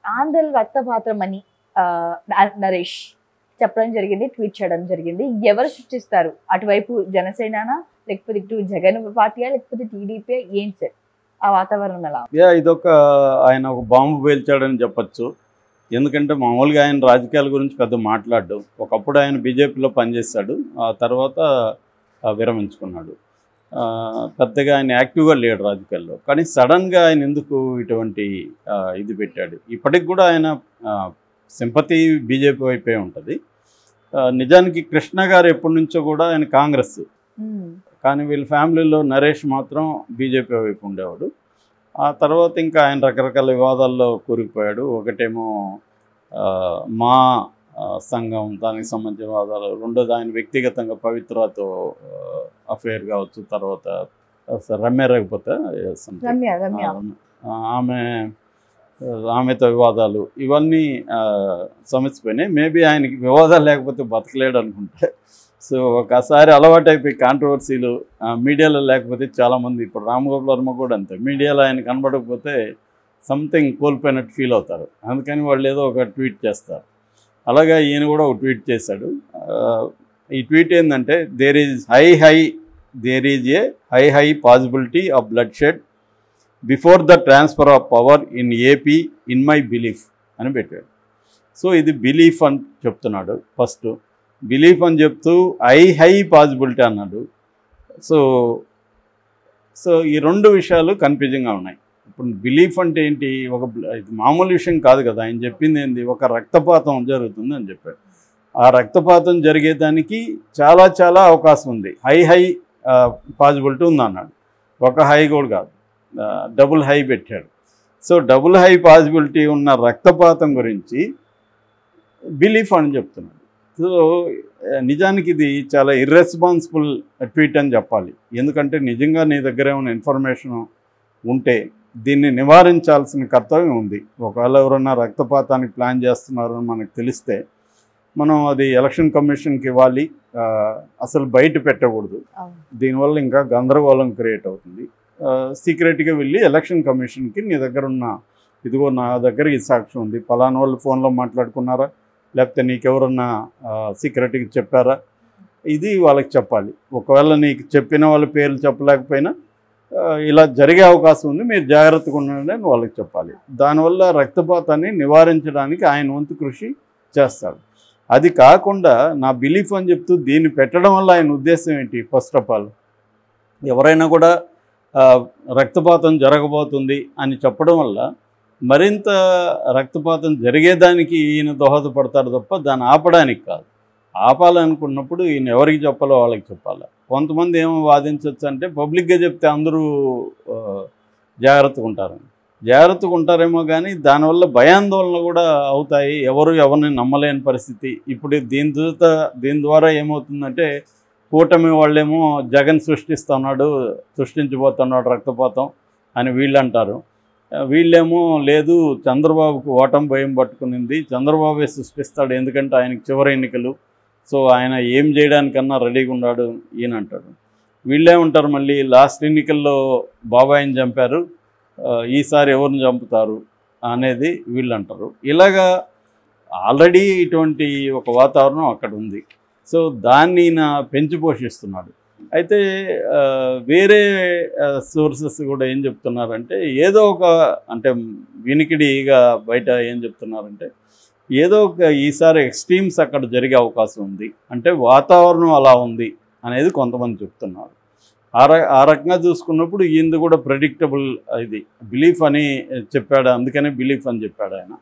ఆంధ్రలో రక్తపాతమని నరేష్ చెప్పడం జరిగింది, ట్వీట్ చేయడం జరిగింది. ఎవరు సృష్టిస్తారు? అటువైపు జనసేననా, లేకపోతే ఇటు జగన్ పార్టీయా, లేకపోతే టీడీపీ? ఏంటి సార్ ఆ వాతావరణం ఎలా? ఇదొక ఆయన ఒక బాంబు పేల్చాడని చెప్పచ్చు. ఎందుకంటే మామూలుగా ఆయన రాజకీయాల గురించి పెద్ద మాట్లాడు. ఒకప్పుడు ఆయన బీజేపీలో పనిచేశాడు, ఆ తర్వాత విరమించుకున్నాడు. పెద్దగా ఆయన యాక్టివ్గా లేడు రాజకీయాల్లో. కానీ సడన్గా ఆయన ఎందుకు ఇటువంటి ఇది పెట్టాడు? ఇప్పటికి కూడా ఆయన సింపతి బీజేపీ వైపే ఉంటుంది. నిజానికి కృష్ణ గారు ఎప్పటి నుంచో కూడా ఆయన కాంగ్రెస్, కానీ వీళ్ళ ఫ్యామిలీలో నరేష్ మాత్రం బీజేపీ వైపు ఉండేవాడు. ఆ తర్వాత ఇంకా ఆయన రకరకాల వివాదాల్లో కూరుకుపోయాడు. ఒకటేమో మా సంఘం, దానికి సంబంధించిన వివాదాలు. రెండోది ఆయన వ్యక్తిగతంగా పవిత్రతో అఫేర్ కావచ్చు. తర్వాత రమ్య లేకపోతే ఆమెతో వివాదాలు, ఇవన్నీ సమస్యపోయినాయి. మేబీ ఆయనకి వివాదాలు లేకపోతే బతకలేడు అనుకుంటే. సో ఒకసారి అలవాటు అయిపోయి కాంట్రవర్సీలు మీడియాలో లేకపోతే చాలామంది, ఇప్పుడు రామగోపాల్ వర్మ కూడా అంతే, మీడియాలో ఆయన కనబడకపోతే సంథింగ్ కోల్పోయినట్టు ఫీల్ అవుతారు. అందుకని వాళ్ళు ఏదో ఒక ట్వీట్ చేస్తారు. అలాగే ఈయన కూడా ఒక ట్వీట్ చేశాడు. ఈ ట్వీట్ ఏంటంటే, there is a high possibility of bloodshed before the transfer of power in AP in my belief అని పెట్టాడు. సో ఇది బిలీఫ్ అని చెప్తున్నాడు. ఫస్ట్ బిలీఫ్ అని చెప్తూ హై పాసిబిలిటీ అన్నాడు. సో ఈ రెండు విషయాలు కన్ఫ్యూజింగ్గా ఉన్నాయి. ఇప్పుడు బిలీఫ్ అంటే ఏంటి? ఇది మామూలు విషయం కాదు కదా. ఆయన చెప్పింది ఏంది? ఒక రక్తపాతం జరుగుతుంది అని చెప్పాడు. ఆ రక్తపాతం జరిగేదానికి చాలా చాలా అవకాశం ఉంది. హై పాసిబిలిటీ ఉంది అన్నాడు. ఒక హై కూడా కాదు, డబుల్ హై పెట్టాడు. సో డబుల్ హై పాసిబిలిటీ ఉన్న రక్తపాతం గురించి బిలీఫ్ అని చెప్తున్నాడు. సో నిజానికి ఇది చాలా ఇర్రెస్పాన్సిబుల్ ట్వీట్ అని చెప్పాలి. ఎందుకంటే నిజంగా నీ దగ్గర ఏమైనా ఇన్ఫర్మేషన్ ఉంటే దీన్ని నివారించాల్సిన కర్తవ్యం ఉంది. ఒకవేళ ఎవరన్నా రక్తపాతానికి ప్లాన్ చేస్తున్నారని మనకు తెలిస్తే మనం అది ఎలక్షన్ కమిషన్కి ఇవ్వాలి. అసలు బయట పెట్టకూడదు. దీనివల్ల ఇంకా గందరగోళం క్రియేట్ అవుతుంది. సీక్రెట్గా వెళ్ళి ఎలక్షన్ కమిషన్కి నీ దగ్గర ఉన్న, ఇదిగో నా దగ్గర ఈ సాక్ష్యం ఉంది, పలానా వాళ్ళు ఫోన్లో మాట్లాడుకున్నారా, లేకపోతే నీకెవరన్నా సీక్రెట్గా చెప్పారా, ఇది వాళ్ళకి చెప్పాలి. ఒకవేళ నీకు చెప్పిన వాళ్ళ పేర్లు చెప్పలేకపోయినా ఇలా జరిగే అవకాశం ఉంది, మీరు జాగ్రత్తగా ఉండండి అని వాళ్ళకి చెప్పాలి. దానివల్ల రక్తపాతాన్ని నివారించడానికి ఆయన వంతు కృషి చేస్తాడు. అది కాకుండా నా బిలీఫ్ అని చెప్తూ దీన్ని పెట్టడం వల్ల ఆయన ఉద్దేశం ఏంటి? ఫస్ట్ ఆఫ్ ఆల్, ఎవరైనా కూడా రక్తపాతం జరగబోతుంది అని చెప్పడం వల్ల మరింత రక్తపాతం జరిగేదానికి ఈయన దోహదపడతాడు తప్ప దాన్ని ఆపడానికి కాదు. ఆపాలనుకున్నప్పుడు ఈయన ఎవరికి చెప్పాలో వాళ్ళకి చెప్పాలి. కొంతమంది ఏమో వాదించవచ్చు అంటే, పబ్లిక్గా చెప్తే అందరూ జాగ్రత్తగా ఉంటారేమో, కానీ దానివల్ల భయాందోళన కూడా అవుతాయి. ఎవరిని నమ్మలేని పరిస్థితి. ఇప్పుడు దీని ద్వారా ఏమవుతుందంటే, కూటమి వాళ్ళేమో జగన్ సృష్టించబోతున్నాడు రక్తపాతం అని వీళ్ళు అంటారు. వీళ్ళేమో లేదు, చంద్రబాబుకు ఓటమి భయం పట్టుకునింది, చంద్రబాబే సృష్టిస్తాడు, ఎందుకంటే ఆయనకి చివరి ఎన్నికలు, సో ఆయన ఏం చేయడానికన్నా రెడీగా ఉన్నాడు ఈయన అంటాడు. వీళ్ళేమంటారు మళ్ళీ, లాస్ట్ ఎన్నికల్లో బాబాయిని చంపారు, ఈసారి ఎవరిని చంపుతారు అనేది వీళ్ళు అంటారు. ఇలాగా ఆల్రెడీ ఇటువంటి ఒక వాతావరణం అక్కడ ఉంది. సో దాన్ని ఈయన పెంచి పోషిస్తున్నాడు. అయితే వేరే సోర్సెస్ కూడా ఏం చెప్తున్నారంటే, ఏదో ఒక అంటే వినికిడిగా బయట ఏం చెప్తున్నారంటే, ఏదో ఒక ఈసారి ఎక్స్ట్రీమ్స్ అక్కడ జరిగే అవకాశం ఉంది, అంటే వాతావరణం అలా ఉంది అనేది కొంతమంది చెప్తున్నారు. ఆ రకంగా చూసుకున్నప్పుడు ఈయనది కూడా ప్రెడిక్టబుల్. ఇది బిలీఫ్ అని చెప్పాడు, అందుకనే బిలీఫ్ అని చెప్పాడు ఆయన.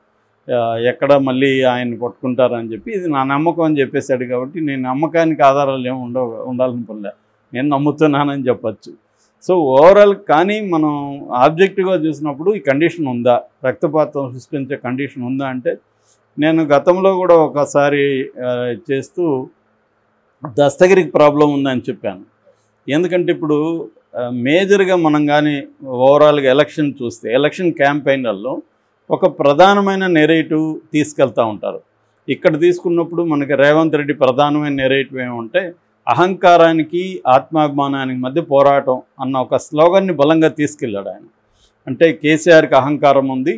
ఎక్కడ మళ్ళీ ఆయన పట్టుకుంటారని చెప్పి ఇది నా నమ్మకం అని చెప్పేశాడు. కాబట్టి నేను నమ్మకానికి ఆధారాలు ఏమి ఉండాలని పనిలే, నేను నమ్ముతున్నానని చెప్పచ్చు. సో ఓవరాల్ కానీ మనం ఆబ్జెక్టివ్గా చూసినప్పుడు ఈ కండిషన్ ఉందా, రక్తపాతం సృష్టించే కండిషన్ ఉందా అంటే, నేను గతంలో కూడా ఒకసారి చేస్తూ దస్తగిరికి ప్రాబ్లం ఉందని చెప్పాను. ఎందుకంటే ఇప్పుడు మేజర్గా మనం కానీ ఓవరాల్గా ఎలక్షన్ చూస్తే, ఎలక్షన్ క్యాంపెయిన్లలో ఒక ప్రధానమైన నెరేటివ్ తీసుకెళ్తూ ఉంటారు. ఇక్కడ తీసుకున్నప్పుడు మనకి రేవంత్ రెడ్డి ప్రధానమైన నెరేటివ్ ఏమంటే, అహంకారానికి ఆత్మాభిమానానికి మధ్య పోరాటం అన్న ఒక స్లోగన్ని బలంగా తీసుకెళ్ళాడు ఆయన. అంటే కేసీఆర్కి అహంకారం ఉంది,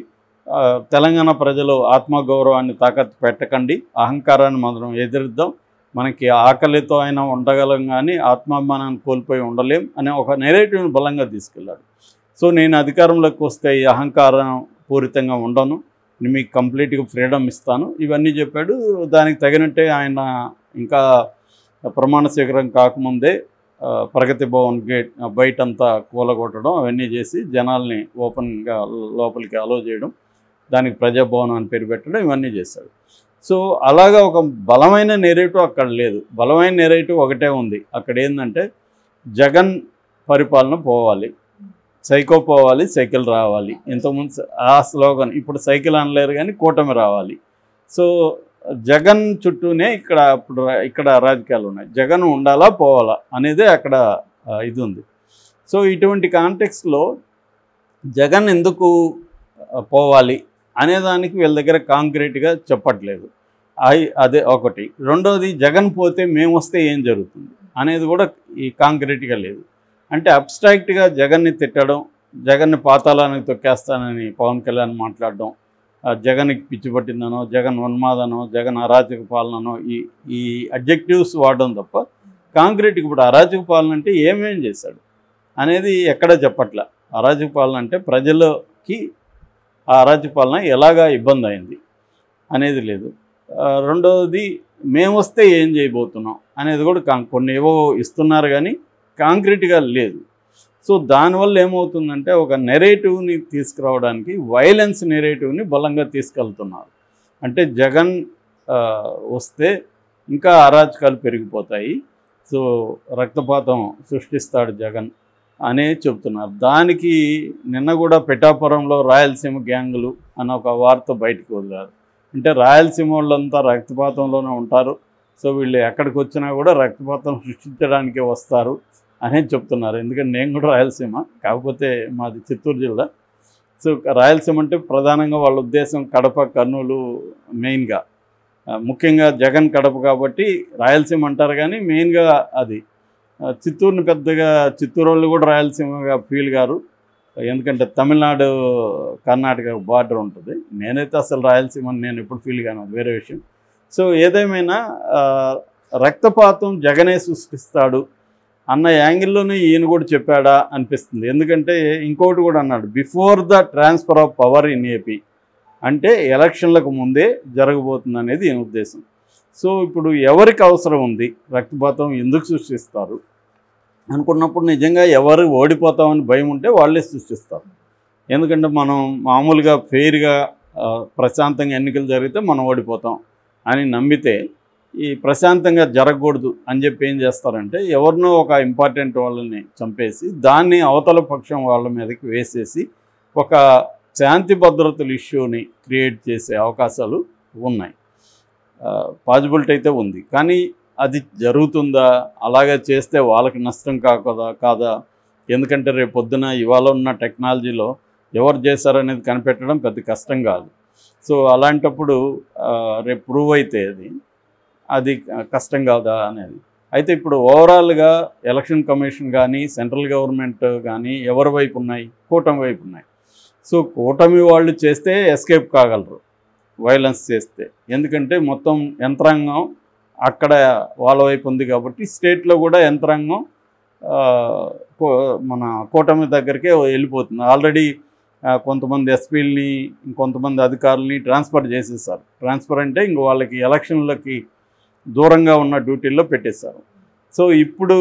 తెలంగాణ ప్రజలు ఆత్మగౌరవాన్ని తాకట్టు పెట్టకండి, అహంకారాన్ని మనం ఎదిరిద్దాం, మనకి ఆకలితో అయినా ఉండగలం కానీ ఆత్మాభిమానాన్ని కోల్పోయి ఉండలేం అనే ఒక నెరేటివ్ని బలంగా తీసుకెళ్ళాడు. సో నేను అధికారంలోకి వస్తే ఈ అహంకారం పూరితంగా ఉండను, మీకు కంప్లీట్గా ఫ్రీడమ్ ఇస్తాను, ఇవన్నీ చెప్పాడు. దానికి తగినట్టే ఆయన ఇంకా ప్రమాణ స్వీకారం కాకముందే ప్రగతి భవన్ గేట్ బయటంతా కూలగొట్టడం అవన్నీ చేసి జనాల్ని ఓపెన్గా లోపలికి అలో చేయడం, దానికి ప్రజాభవనం అని పేరు పెట్టడం, ఇవన్నీ చేశాడు. సో అలాగా ఒక బలమైన నెరేటివ్ అక్కడ లేదు. బలమైన నెరేటివ్ ఒకటే ఉంది అక్కడ. ఏంటంటే జగన్ పరిపాలన పోవాలి, సైకో పోవాలి, సైకిల్ రావాలి. ఇంతకుముందు ఆ స్లోగన్, ఇప్పుడు సైకిల్ అనలేరు కానీ కూటమి రావాలి. సో జగన్ చుట్టూనే ఇక్కడ రాజకీయాలు ఉన్నాయి. జగన్ ఉండాలా పోవాలా అనేదే అక్కడ ఇది ఉంది. సో ఇటువంటి కాంటెక్స్లో జగన్ ఎందుకు పోవాలి అనేదానికి వీళ్ళ దగ్గర కాంక్రీట్గా చెప్పట్లేదు. అదే ఒకటి. రెండోది, జగన్ పోతే మేము వస్తే ఏం జరుగుతుంది అనేది కూడా ఈ కాంక్రీట్గా లేదు. అంటే అబ్స్ట్రాక్ట్గా జగన్ని తిట్టడం, జగన్ని పాతాళానికి తొక్కేస్తానని పవన్ కళ్యాణ్ మాట్లాడడం, జగన్కి పిచ్చి పట్టిందనో, జగన్ ఉన్మాదనో, జగన్ అరాచక పాలననో ఈ అడ్జెక్టివ్స్ వాడడం తప్ప కాంక్రీట్గా ఇప్పుడు అరాచక పాలన అంటే ఏమేం చేశాడు అనేది ఎక్కడా చెప్పట్లే. అరాచక పాలన అంటే ప్రజలకి ఆ అరాచక పాలన ఎలాగా ఇబ్బంది అయింది అనేది లేదు. రెండవది, మేము వస్తే ఏం చేయబోతున్నాం అనేది కూడా కొన్ని ఏవో ఇస్తున్నారు కానీ కాంక్రీట్గా లేదు. సో దానివల్ల ఏమవుతుందంటే ఒక నెరేటివ్ని తీసుకురావడానికి వైలెన్స్ నెరేటివ్ని బలంగా తీసుకెళ్తున్నారు. అంటే జగన్ వస్తే ఇంకా అరాచకాలు పెరిగిపోతాయి, సో రక్తపాతం సృష్టిస్తాడు జగన్ అనే చెప్తున్నారు. దానికి నిన్న కూడా పిఠాపురంలో రాయలసీమ గ్యాంగులు అన్న ఒక వార్త బయటకు వదిలారు. అంటే రాయలసీమ వాళ్ళంతా రక్తపాతంలోనే ఉంటారు, సో వీళ్ళు ఎక్కడికి వచ్చినా కూడా రక్తపాతం సృష్టించడానికే వస్తారు అనేది చెప్తున్నారు. ఎందుకంటే నేను కూడా రాయలసీమ, కాకపోతే మాది చిత్తూరు జిల్లా. సో రాయలసీమ అంటే ప్రధానంగా వాళ్ళ ఉద్దేశం కడప, కర్నూలు మెయిన్గా, ముఖ్యంగా జగన్ కడప కాబట్టి రాయలసీమ అంటారు. కానీ మెయిన్గా అది చిత్తూరుని పెద్దగా చిత్తూరు వాళ్ళు కూడా రాయలసీమగా ఫీల్ గారు, ఎందుకంటే తమిళనాడు కర్ణాటక బార్డర్ ఉంటుంది. నేనైతే అసలు రాయలసీమ నేను ఎప్పుడు ఫీల్ కాను, అది వేరే విషయం. సో ఏదేమైనా రక్తపాతం జగనే సృష్టిస్తాడు అన్న యాంగిల్లోనే ఈయన కూడా చెప్పాడా అనిపిస్తుంది. ఎందుకంటే ఇంకోటి కూడా అన్నాడు, before the transfer of power in AP, అంటే ఎలక్షన్లకు ముందే జరగబోతుంది అనేది ఈయన ఉద్దేశం. సో ఇప్పుడు ఎవరికి అవసరం ఉంది, రక్తపాతం ఎందుకు సృష్టిస్తారు అనుకున్నప్పుడు నిజంగా ఎవరు ఓడిపోతామని భయం ఉంటే వాళ్ళే సృష్టిస్తారు. ఎందుకంటే మనం మామూలుగా ఫెయిర్గా ప్రశాంతంగా ఎన్నికలు జరిగితే మనం ఓడిపోతాం అని నమ్మితే ఈ ప్రశాంతంగా జరగకూడదు అని చెప్పి ఏం చేస్తారంటే ఎవరినో ఒక ఇంపార్టెంట్ వాళ్ళని చంపేసి దాన్ని అవతల పక్షం వాళ్ళ మీదకి వేసేసి ఒక శాంతి భద్రతల ఇష్యూని క్రియేట్ చేసే అవకాశాలు ఉన్నాయి. పాజిబిలిటీ అయితే ఉంది. కానీ అది జరుగుతుందా, అలాగే చేస్తే వాళ్ళకి నష్టం కాదా? ఎందుకంటే రేపు పొద్దున ఇవాళ ఉన్న టెక్నాలజీలో ఎవరు చేశారనేది కనిపెట్టడం పెద్ద కష్టం కాదు. సో అలాంటప్పుడు రేపు ప్రూవ్ అయితే అది కష్టం కాదా అనేది. అయితే ఇప్పుడు ఓవరాల్గా ఎలక్షన్ కమిషన్ కానీ సెంట్రల్ గవర్నమెంట్ కానీ ఎవరి వైపు ఉన్నాయి? కూటమి వైపు ఉన్నాయి. సో కూటమి వాళ్ళు చేస్తే ఎస్కేప్ కాగలరు వైలెన్స్ చేస్తే, ఎందుకంటే మొత్తం యంత్రాంగం అక్కడ వాళ్ళ వైపు ఉంది కాబట్టి స్టేట్లో కూడా యంత్రాంగం మన కూటమి దగ్గరికే వెళ్ళిపోతుంది. ఆల్రెడీ కొంతమంది ఎస్పీలని ఇంకొంతమంది అధికారులని ట్రాన్స్ఫర్ చేసేసారు. ట్రాన్స్ఫర్ అంటే ఇంక వాళ్ళకి ఎలక్షన్లకి దూరంగా ఉన్న డ్యూటీల్లో పెట్టేశారు. సో ఇప్పుడు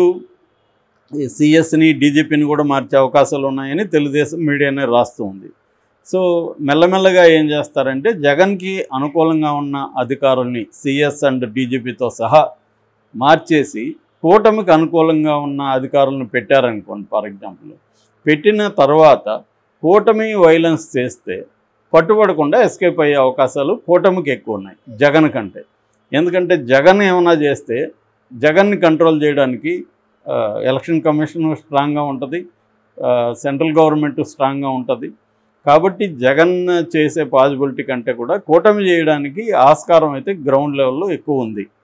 సిఎస్ని డీజీపీని కూడా మార్చే అవకాశాలు ఉన్నాయని తెలుగుదేశం మీడియానే రాస్తూ ఉంది. సో మెల్లమెల్లగా ఏం చేస్తారంటే జగన్కి అనుకూలంగా ఉన్న అధికారుల్ని సిఎస్ అండ్ డీజీపీతో సహా మార్చేసి కూటమికి అనుకూలంగా ఉన్న అధికారులను పెట్టారనుకోండి. ఫర్ ఎగ్జాంపుల్ పెట్టిన తర్వాత కూటమి వైలెన్స్ చేస్తే పట్టుబడకుండా ఎస్కేప్ అయ్యే అవకాశాలు కూటమికి ఎక్కువ ఉన్నాయి జగన్ కంటే. ఎందుకంటే జగన్ ఏమైనా చేస్తే జగన్ని కంట్రోల్ చేయడానికి ఎలక్షన్ కమిషన్ స్ట్రాంగ్గా ఉంటుంది, సెంట్రల్ గవర్నమెంట్ స్ట్రాంగ్గా ఉంటుంది. కాబట్టి జగన్ చేసే పాజిబిలిటీ కంటే కూడా కూటమి చేయడానికి ఆస్కారం అయితే గ్రౌండ్ లెవెల్లో ఎక్కువ ఉంది.